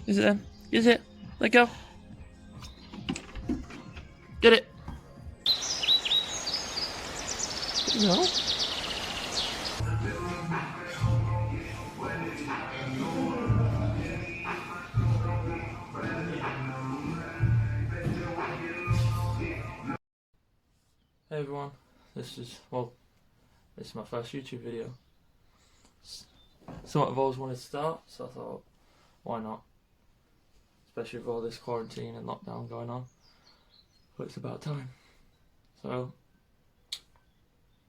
Use it then. Use it. Let go. Get it. No. Hey everyone, this is my first YouTube video. Something I've always wanted to start, so I thought, why not? Especially with all this quarantine and lockdown going on. But it's about time. So,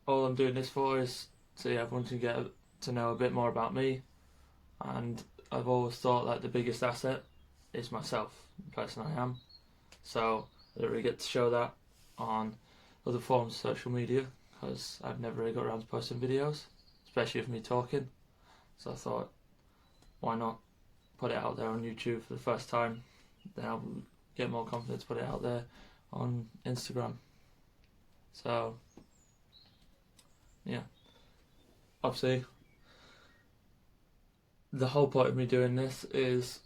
all I'm doing this for is so everyone can get to know a bit more about me. And I've always thought that the biggest asset is myself, the person I am. So, I don't really get to show that on other forms of social media because I've never really got around to posting videos, especially of me talking. So I thought, why not put it out there on YouTube for the first time? Then I'll get more confidence to put it out there on Instagram. So yeah, obviously the whole point of me doing this is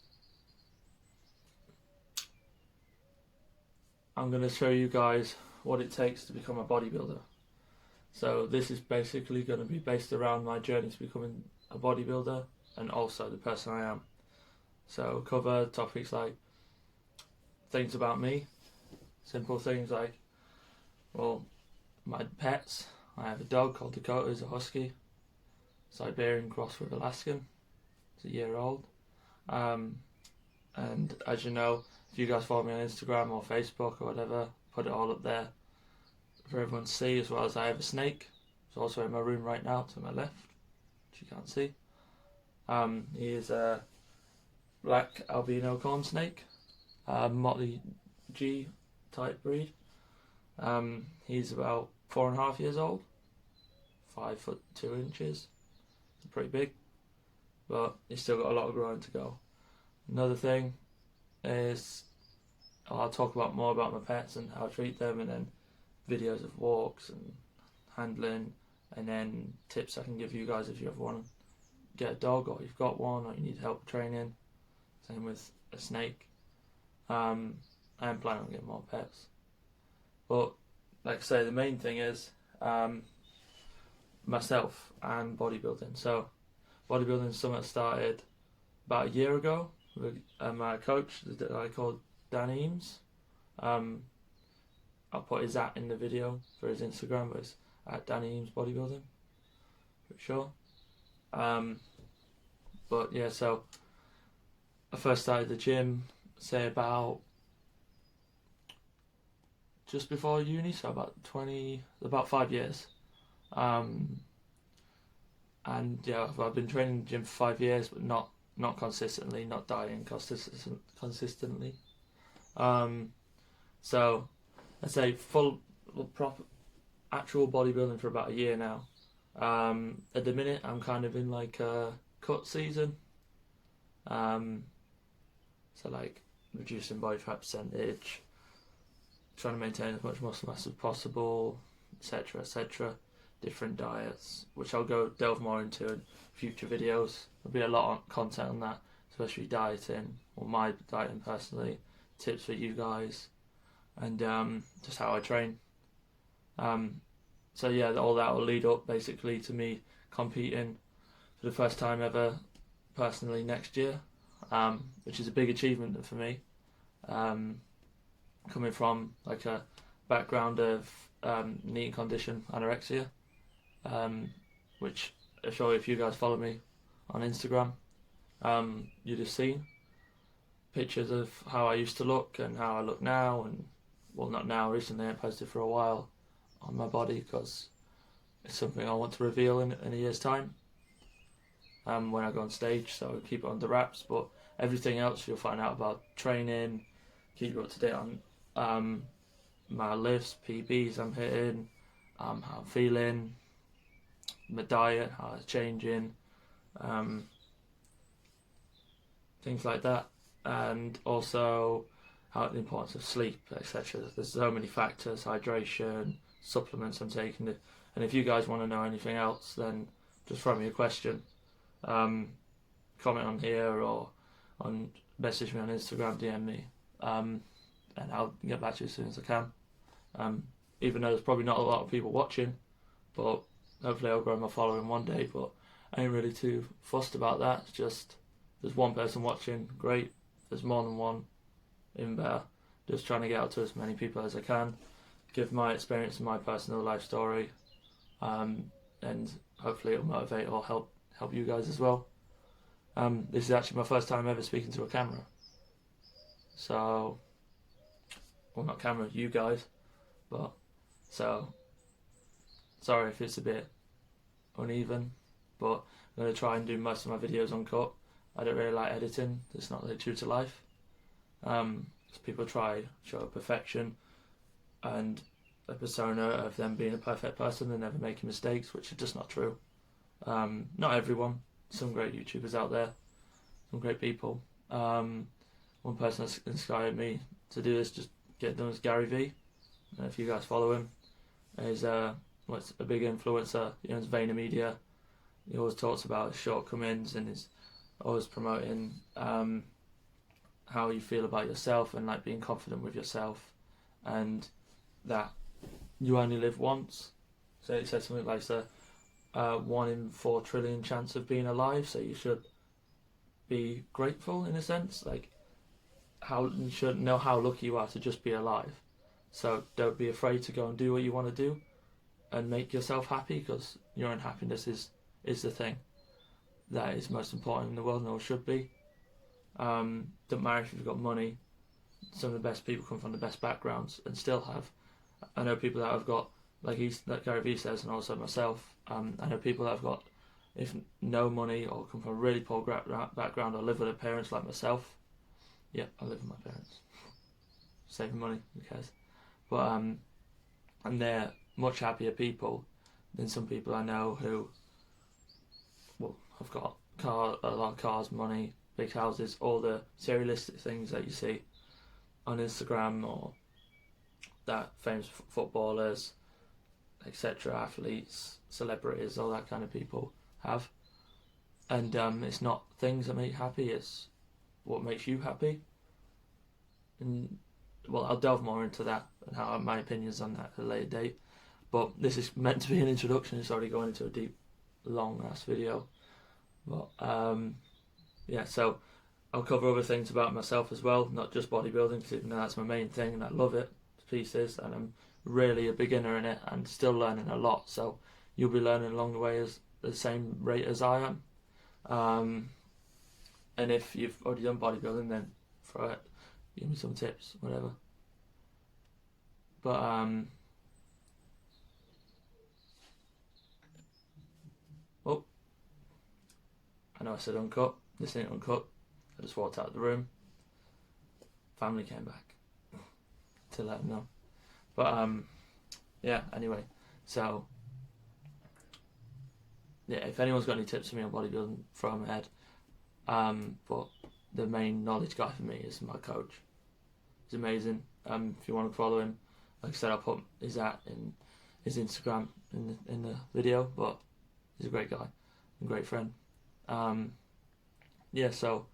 I'm going to show you guys what it takes to become a bodybuilder. So this is basically going to be based around my journey to becoming a bodybuilder and also the person I am. So cover topics like things about me, simple things like, well, my pets. I have a dog called Dakota, who's a husky, Siberian cross with Alaskan. It's a year old. And as you know, if you guys follow me on Instagram or Facebook or whatever, put it all up there for everyone to see, as well as I have a snake. It's also in my room right now to my left, which you can't see. He is a black albino corn snake, Motley G type breed. He's about 4.5 years old, 5'2". Pretty big, but he's still got a lot of growing to go. Another thing is I'll talk about more about my pets and how I treat them, and then videos of walks and handling, and then tips I can give you guys if you ever want to get a dog or you've got one or you need help training. Same with a snake. I am planning on getting more pets, but like I say, the main thing is myself and bodybuilding. So bodybuilding is something I started about a year ago with my coach that I called Dan Eames. I'll put his in the video for his Instagram, but it's at Dan Eames Bodybuilding, for sure. But yeah, so I first started the gym, say about just before uni, so about 5 years. And yeah, I've been training in the gym for 5 years, but not consistently, not dieting consistently. So I'd say full proper actual bodybuilding for about a year now. At the minute I'm kind of in like a cut season. So like reducing body fat percentage, trying to maintain as much muscle mass as possible, etc. Different diets, which I'll delve more into in future videos. There'll be a lot of content on that, especially dieting, or my dieting personally, tips for you guys, and just how I train. So yeah, all that will lead up basically to me competing for the first time ever personally next year, which is a big achievement for me, coming from like a background of eating condition anorexia, which I'm sure if you guys follow me on Instagram, you'd have seen pictures of how I used to look and how I look now, and well, not now, recently I posted for a while on my body because it's something I want to reveal in a year's time, when I go on stage, so I keep it under wraps. But everything else you'll find out about training, keep you up to date on my lifts, PBs I'm hitting, how I'm feeling, my diet, how it's changing, things like that, and also how the importance of sleep, etc. There's so many factors: hydration, supplements I'm taking. And if you guys want to know anything else, then just throw me a question, comment on here, or message me on Instagram, DM me, and I'll get back to you as soon as I can. Even though there's probably not a lot of people watching, but hopefully I'll grow my following one day. But I ain't really too fussed about that. It's just there's one person watching, great. If there's more than one, even better. Just trying to get out to as many people as I can, give my experience and my personal life story, and hopefully it'll motivate or help you guys as well. This is actually my first time ever speaking to a camera. So, well, not camera, you guys, but so sorry if it's a bit uneven, but I'm going to try and do most of my videos uncut. I don't really like editing, it's not really true to life. People try show perfection and a persona of them being a perfect person and never making mistakes, which is just not true. Not everyone, some great YouTubers out there, some great people. One person that's inspired me to do this, just get done, is Gary V. If you guys follow him, he's a big influencer. He owns VaynerMedia. He always talks about his shortcomings and is always promoting how you feel about yourself and like being confident with yourself, and that you only live once. So he said something like a 1 in 4 trillion chance of being alive, so you should be grateful in a sense, like how you should know how lucky you are to just be alive. So don't be afraid to go and do what you want to do and make yourself happy, because your own happiness is the thing that is most important in the world and always should be. Don't matter if you've got money. Some of the best people come from the best backgrounds and still have. I know people that have got, like Gary Vee says, and also myself, I know people that have got, if no money or come from a really poor background or live with their parents like myself. Yeah, I live with my parents. Saving money, who cares? But and they're much happier people than some people I know who, well, have got a lot of cars, money, big houses, all the serialistic things that you see on Instagram, or that famous footballers, etc., athletes, celebrities, all that kind of people have. And it's not things that make you happy, it's what makes you happy. And well, I'll delve more into that and how my opinions on that at a later date. But this is meant to be an introduction. It's already going into a deep, long ass video. But yeah, so I'll cover other things about myself as well, not just bodybuilding, because that's my main thing and I love it to pieces, and I'm really a beginner in it and still learning a lot. So you'll be learning along the way as the same rate as I am. And if you've already done bodybuilding, then throw it, give me some tips, whatever. But oh, I know I said uncut. This ain't uncut. I just walked out of the room. Family came back to let them know. But yeah. Anyway, so yeah, if anyone's got any tips for me on bodybuilding, throw them ahead. But the main knowledge guy for me is my coach. He's amazing. If you want to follow him, like I said, I'll put his in his Instagram in the video. But he's a great guy, a great friend. Yeah, so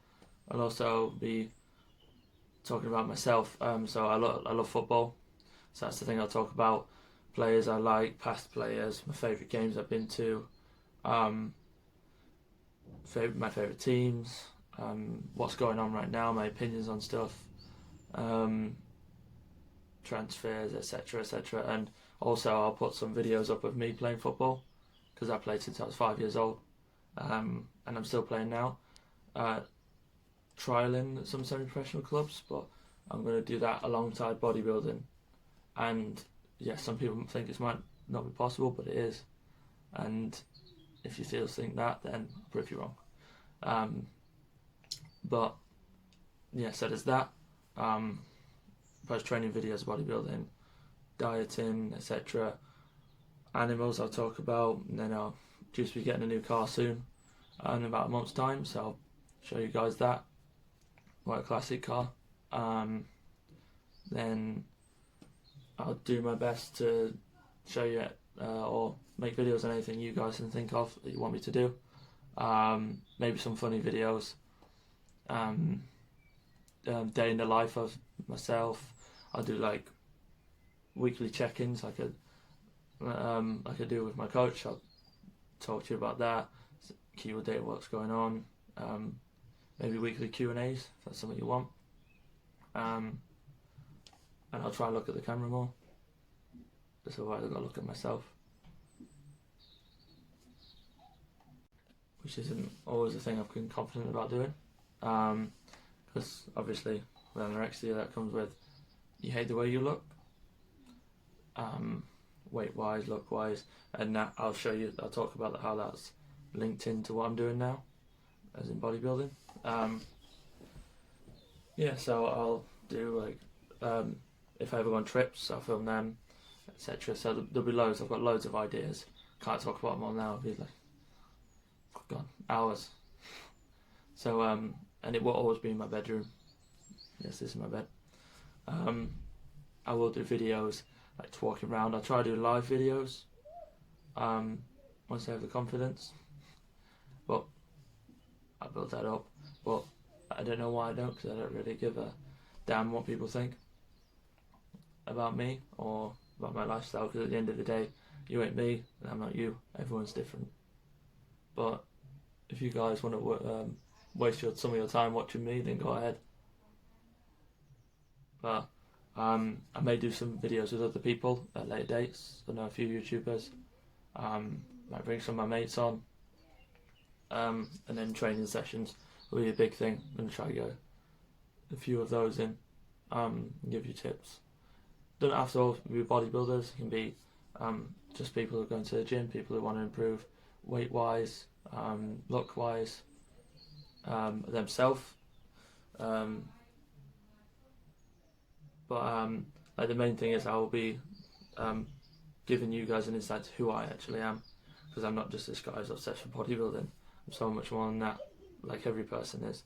I'll also be talking about myself. So I love football. So that's the thing I'll talk about. Players I like, past players, my favourite games I've been to, my favourite teams, what's going on right now, my opinions on stuff, transfers, etc., etc. And also I'll put some videos up of me playing football, because I played since I was 5 years old, and I'm still playing now. Trialing at some semi-professional clubs, but I'm going to do that alongside bodybuilding. And yeah, some people think it might not be possible, but it is. And if you still think that, then I'll prove you wrong. But yeah, so there's that. Post training videos, bodybuilding, dieting, etc. Animals I'll talk about, and then I'll just be getting a new car soon, in about a month's time, so I'll show you guys that. What a classic car. Then I'll do my best to show you or make videos on anything you guys can think of that you want me to do. Maybe some funny videos, day in the life of myself. I'll do like weekly check-ins like I do with my coach. I'll talk to you about that, keep you updated what's going on. Maybe weekly Q&As if that's something you want. And I'll try and look at the camera more, just otherwise I've got to look at myself, which isn't always a thing I've been confident about doing, because obviously with anorexia that comes with you hate the way you look, weight wise, look wise, and that I'll talk about how that's linked into what I'm doing now as in bodybuilding. So I'll do like if I ever go on trips, I'll film them, etc. So there'll be loads. I've got loads of ideas. Can't talk about them all now. It'll be like gone hours. So and it will always be in my bedroom. Yes, this is my bed. I will do videos like walking around. I'll try to do live videos once I have the confidence. But I'll build that up. But I don't know why I don't, because I don't really give a damn what people think about me or about my lifestyle, because at the end of the day, you ain't me and I'm not you. Everyone's different. But if you guys want to waste some of your time watching me, then go ahead. But I may do some videos with other people at later dates. I know a few YouTubers. Might bring some of my mates on. And then training sessions will be a big thing. I'm going to try to get a few of those in, and give you tips. Don't have to all be bodybuilders. It can be just people who are going to the gym, people who want to improve weight wise, look wise, themselves. Like the main thing is I will be giving you guys an insight to who I actually am, because I'm not just this guy who's obsessed with bodybuilding. I'm so much more than that, like every person is.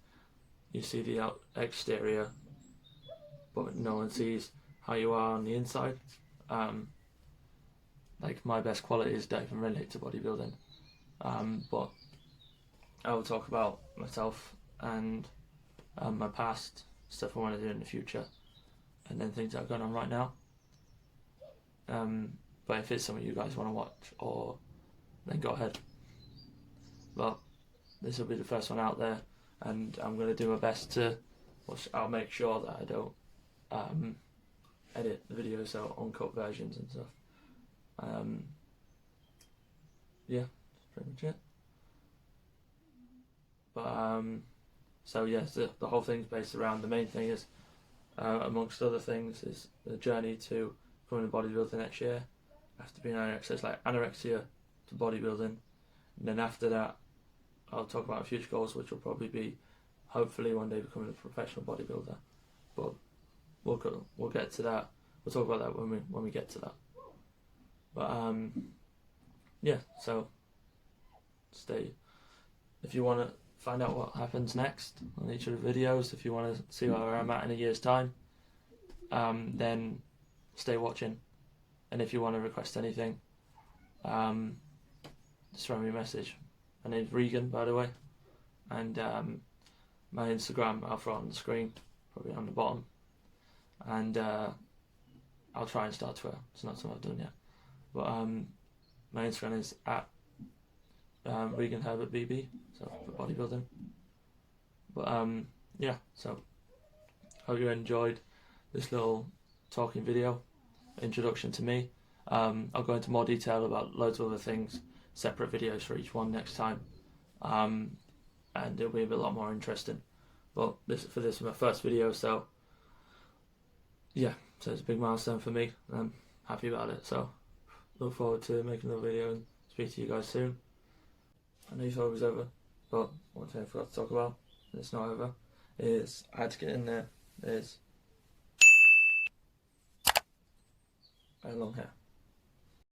You see the exterior, but no one sees how you are on the inside. Like my best qualities don't even relate to bodybuilding, but I will talk about myself and my past, stuff I want to do in the future, and then things that are going on right now. But if it's something you guys want to watch, then go ahead. But this will be the first one out there, and I'm going to do my best to. I'll make sure that I don't edit the videos, so uncut versions and stuff. That's pretty much it. But so yes, the whole thing's based around, the main thing is, amongst other things, is the journey to becoming a bodybuilder next year. After being anorexia, it's like anorexia to bodybuilding, and then after that, I'll talk about future goals, which will probably be, hopefully, one day becoming a professional bodybuilder. But we'll get to that. We'll talk about that when we get to that. But so stay. If you want to find out what happens next on each of the videos, if you want to see where I'm at in a year's time, then stay watching. And if you want to request anything, just throw me a message. My name's Regan, by the way, and my Instagram I'll throw on the screen, probably on the bottom, and I'll try and start Twitter. It's not something I've done yet, but my Instagram is at Regan Herbert BB, so for bodybuilding. But so hope you enjoyed this little talking video, introduction to me. I'll go into more detail about loads of other things, separate videos for each one next time, and it'll be a lot more interesting. But this is my first video, so so it's a big milestone for me, and I'm happy about it. So look forward to making another video and speak to you guys soon. I know you thought it was over, but one thing I forgot to talk about, and it's not over, is I had to get in there, is I had long hair.